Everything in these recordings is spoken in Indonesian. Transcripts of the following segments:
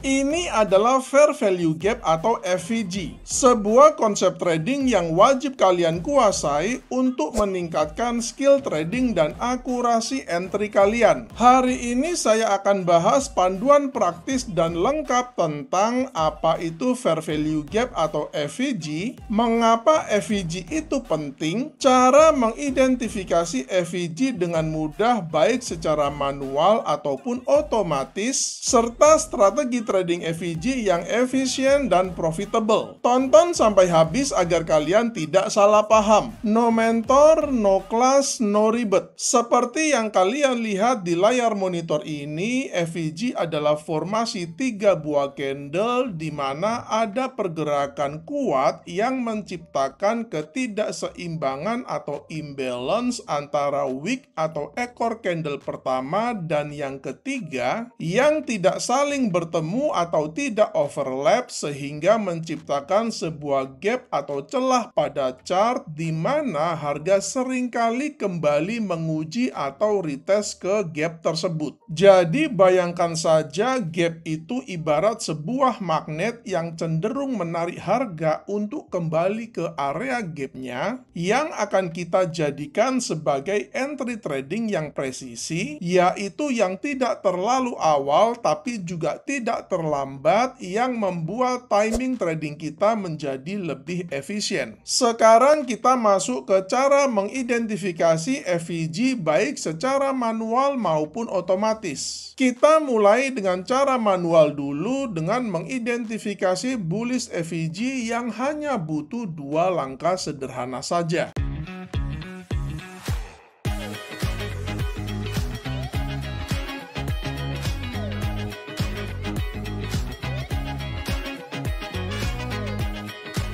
Ini adalah Fair Value Gap atau FVG, sebuah konsep trading yang wajib kalian kuasai untuk meningkatkan skill trading dan akurasi entry kalian. Hari ini saya akan bahas panduan praktis dan lengkap tentang apa itu Fair Value Gap atau FVG, mengapa FVG itu penting, cara mengidentifikasi FVG dengan mudah baik secara manual ataupun otomatis, serta strategi trading FVG yang efisien dan profitable. Tonton sampai habis agar kalian tidak salah paham. No mentor, no class, no ribet. Seperti yang kalian lihat di layar monitor ini, FVG adalah formasi 3 buah candle di mana ada pergerakan kuat yang menciptakan ketidakseimbangan atau imbalance antara wick atau ekor candle pertama dan yang ketiga yang tidak saling bertemu atau tidak overlap sehingga menciptakan sebuah gap atau celah pada chart di mana harga seringkali kembali menguji atau retest ke gap tersebut. Jadi bayangkan saja gap itu ibarat sebuah magnet yang cenderung menarik harga untuk kembali ke area gapnya yang akan kita jadikan sebagai entry trading yang presisi, yaitu yang tidak terlalu awal tapi juga tidak terlambat yang membuat timing trading kita menjadi lebih efisien. Sekarang kita masuk ke cara mengidentifikasi FVG baik secara manual maupun otomatis. Kita mulai dengan cara manual dulu dengan mengidentifikasi bullish FVG yang hanya butuh 2 langkah sederhana saja.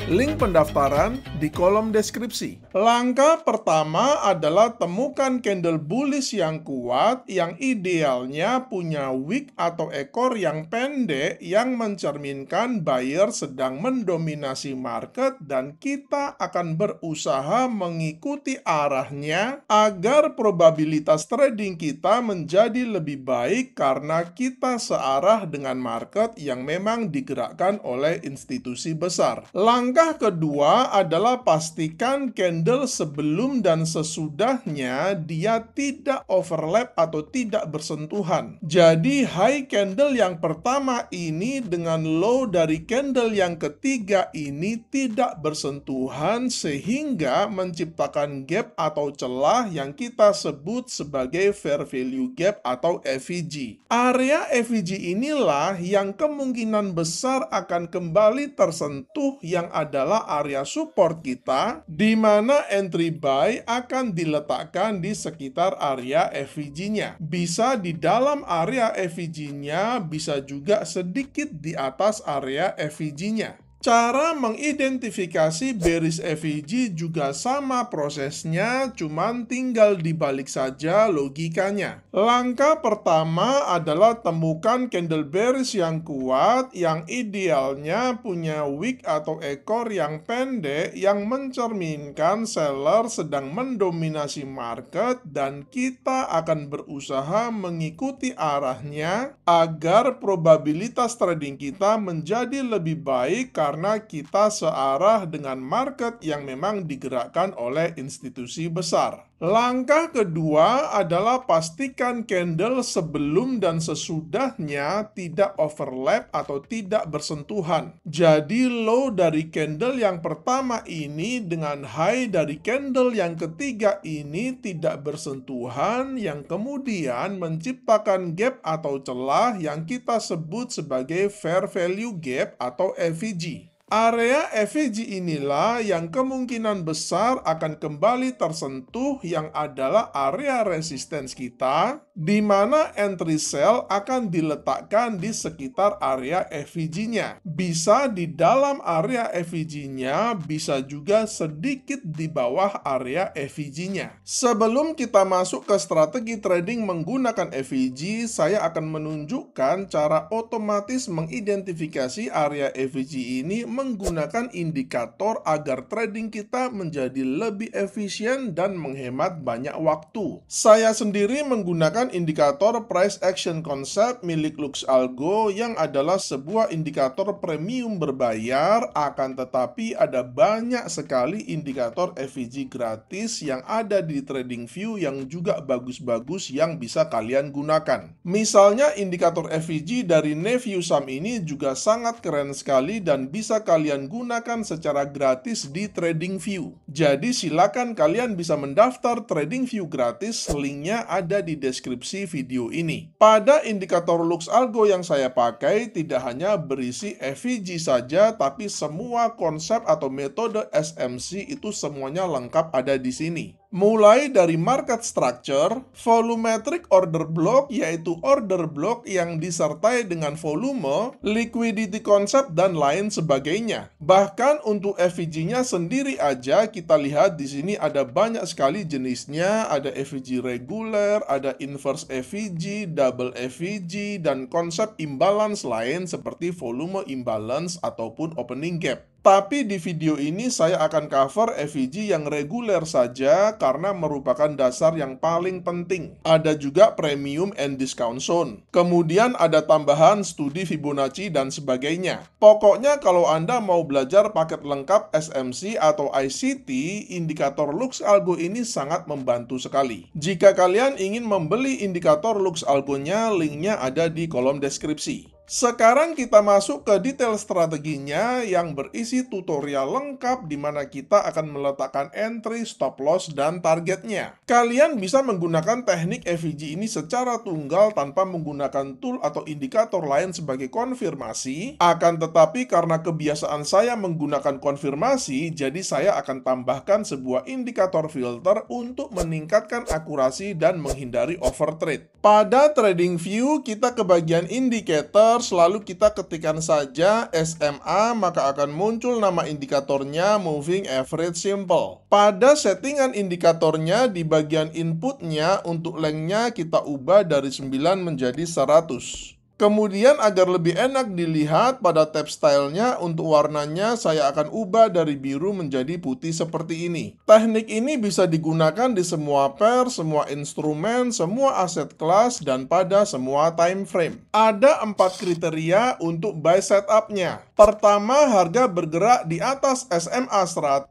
Link pendaftaran di kolom deskripsi. Langkah pertama adalah temukan candle bullish yang kuat yang idealnya punya wick atau ekor yang pendek yang mencerminkan buyer sedang mendominasi market dan kita akan berusaha mengikuti arahnya agar probabilitas trading kita menjadi lebih baik karena kita searah dengan market yang memang digerakkan oleh institusi besar. Langkah kedua adalah pastikan candle sebelum dan sesudahnya dia tidak overlap atau tidak bersentuhan. Jadi high candle yang pertama ini dengan low dari candle yang ketiga ini tidak bersentuhan sehingga menciptakan gap atau celah yang kita sebut sebagai fair value gap atau FVG. Area FVG inilah yang kemungkinan besar akan kembali tersentuh yang adalah area support kita, di mana entry buy akan diletakkan di sekitar area FVG-nya. Bisa di dalam area FVG-nya, bisa juga sedikit di atas area FVG-nya. Cara mengidentifikasi bearish FVG juga sama prosesnya, cuman tinggal dibalik saja logikanya. Langkah pertama adalah temukan candle bearish yang kuat, yang idealnya punya wick atau ekor yang pendek yang mencerminkan seller sedang mendominasi market dan kita akan berusaha mengikuti arahnya agar probabilitas trading kita menjadi lebih baik karena kita searah dengan market yang memang digerakkan oleh institusi besar. Langkah kedua adalah pastikan candle sebelum dan sesudahnya tidak overlap atau tidak bersentuhan. Jadi low dari candle yang pertama ini dengan high dari candle yang ketiga ini tidak bersentuhan yang kemudian menciptakan gap atau celah yang kita sebut sebagai fair value gap atau FVG. Area FVG inilah yang kemungkinan besar akan kembali tersentuh yang adalah area resistance kita, di mana entry sell akan diletakkan di sekitar area FVG-nya. Bisa di dalam area FVG-nya, bisa juga sedikit di bawah area FVG-nya. Sebelum kita masuk ke strategi trading menggunakan FVG, saya akan menunjukkan cara otomatis mengidentifikasi area FVG ini menggunakan indikator agar trading kita menjadi lebih efisien dan menghemat banyak waktu. Saya sendiri menggunakan indikator Price Action Concept milik LuxAlgo yang adalah sebuah indikator premium berbayar, akan tetapi ada banyak sekali indikator FVG gratis yang ada di TradingView yang juga bagus-bagus yang bisa kalian gunakan. Misalnya indikator FVG dari Neviusam ini juga sangat keren sekali dan bisa kalian gunakan secara gratis di TradingView. Jadi silakan kalian bisa mendaftar TradingView gratis, linknya ada di deskripsi video ini. Pada indikator LuxAlgo yang saya pakai tidak hanya berisi FVG saja, tapi semua konsep atau metode SMC itu semuanya lengkap ada di sini. Mulai dari market structure, volumetric order block yaitu order block yang disertai dengan volume, liquidity concept, dan lain sebagainya. Bahkan untuk FVG-nya sendiri aja kita lihat di sini ada banyak sekali jenisnya, ada FVG reguler, ada inverse FVG, double FVG, dan konsep imbalance lain seperti volume imbalance ataupun opening gap. Tapi di video ini saya akan cover FVG yang reguler saja karena merupakan dasar yang paling penting. Ada juga premium and discount zone. Kemudian ada tambahan studi Fibonacci dan sebagainya. Pokoknya kalau Anda mau belajar paket lengkap SMC atau ICT, indikator LuxAlgo ini sangat membantu sekali. Jika kalian ingin membeli indikator LuxAlgo-nya, linknya ada di kolom deskripsi. Sekarang kita masuk ke detail strateginya yang berisi tutorial lengkap di mana kita akan meletakkan entry, stop loss, dan targetnya. Kalian bisa menggunakan teknik FVG ini secara tunggal tanpa menggunakan tool atau indikator lain sebagai konfirmasi. Akan tetapi karena kebiasaan saya menggunakan konfirmasi, jadi saya akan tambahkan sebuah indikator filter untuk meningkatkan akurasi dan menghindari overtrade. Pada TradingView, kita ke bagian indikator, lalu kita ketikkan saja SMA, maka akan muncul nama indikatornya Moving Average Simple. Pada settingan indikatornya di bagian inputnya untuk lengthnya kita ubah dari 9 menjadi 100. Kemudian agar lebih enak dilihat pada tab stylenya, untuk warnanya saya akan ubah dari biru menjadi putih seperti ini. Teknik ini bisa digunakan di semua pair, semua instrumen, semua aset kelas, dan pada semua time frame. Ada 4 kriteria untuk buy setupnya. Pertama, harga bergerak di atas SMA 100,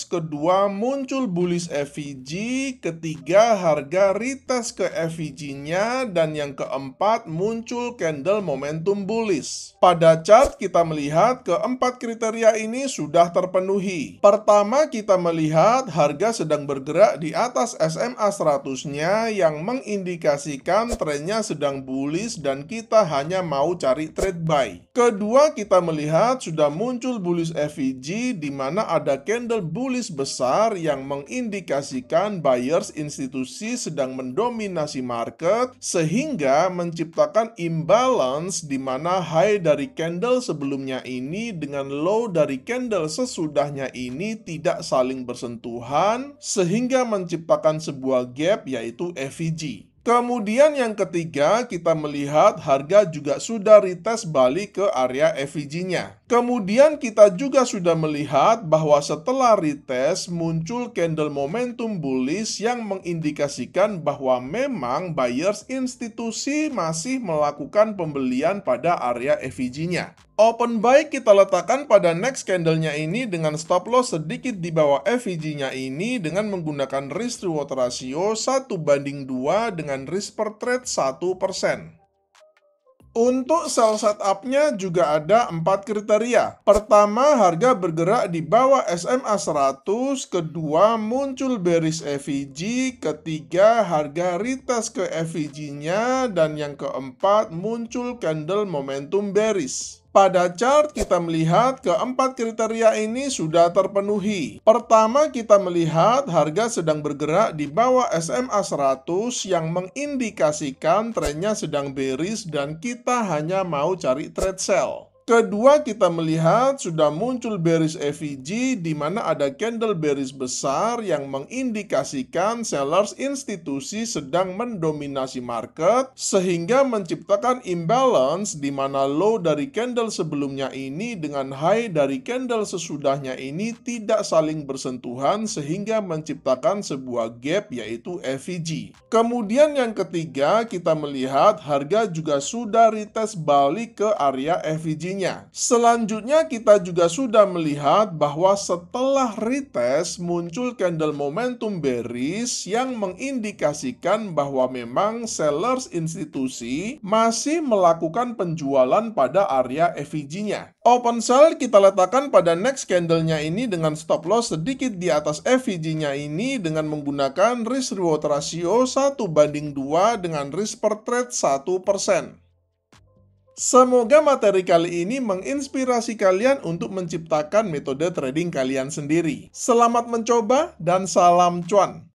kedua muncul bullish FVG, ketiga harga retest ke FVG-nya, dan yang keempat muncul candle momentum bullish. Pada chart kita melihat keempat kriteria ini sudah terpenuhi. Pertama, kita melihat harga sedang bergerak di atas SMA 100-nya yang mengindikasikan trennya sedang bullish dan kita hanya mau cari trade buy. Kedua, kita melihat sudah muncul bullish FVG di mana ada candle bullish besar yang mengindikasikan buyers institusi sedang mendominasi market sehingga menciptakan imbalance di mana high dari candle sebelumnya ini dengan low dari candle sesudahnya ini tidak saling bersentuhan sehingga menciptakan sebuah gap yaitu FVG. Kemudian yang ketiga, kita melihat harga juga sudah retest balik ke area FVG-nya. Kemudian kita juga sudah melihat bahwa setelah retest muncul candle momentum bullish yang mengindikasikan bahwa memang buyers institusi masih melakukan pembelian pada area FVG-nya. Open buy kita letakkan pada next candle-nya ini dengan stop loss sedikit di bawah FVG-nya ini dengan menggunakan risk reward ratio 1:2 dengan risk per trade 1%. Untuk sell setup-nya juga ada 4 kriteria. Pertama, harga bergerak di bawah SMA 100, kedua muncul bearish FVG, ketiga harga retest ke FVG-nya, dan yang keempat muncul candle momentum bearish. Pada chart kita melihat keempat kriteria ini sudah terpenuhi. Pertama, kita melihat harga sedang bergerak di bawah SMA 100 yang mengindikasikan trennya sedang bearish dan kita hanya mau cari trade sell. Kedua, kita melihat sudah muncul bearish FEG di mana ada candle bearish besar yang mengindikasikan sellers institusi sedang mendominasi market sehingga menciptakan imbalance di mana low dari candle sebelumnya ini dengan high dari candle sesudahnya ini tidak saling bersentuhan sehingga menciptakan sebuah gap yaitu FEG. Kemudian yang ketiga, kita melihat harga juga sudah retest balik ke area FEG-nya. Selanjutnya kita juga sudah melihat bahwa setelah retest muncul candle momentum bearish yang mengindikasikan bahwa memang sellers institusi masih melakukan penjualan pada area FEG-nya. Open sell kita letakkan pada next candle-nya ini dengan stop loss sedikit di atas FEG-nya ini dengan menggunakan risk reward ratio 1:2 dengan risk per trade 1%. Semoga materi kali ini menginspirasi kalian untuk menciptakan metode trading kalian sendiri. Selamat mencoba dan salam cuan!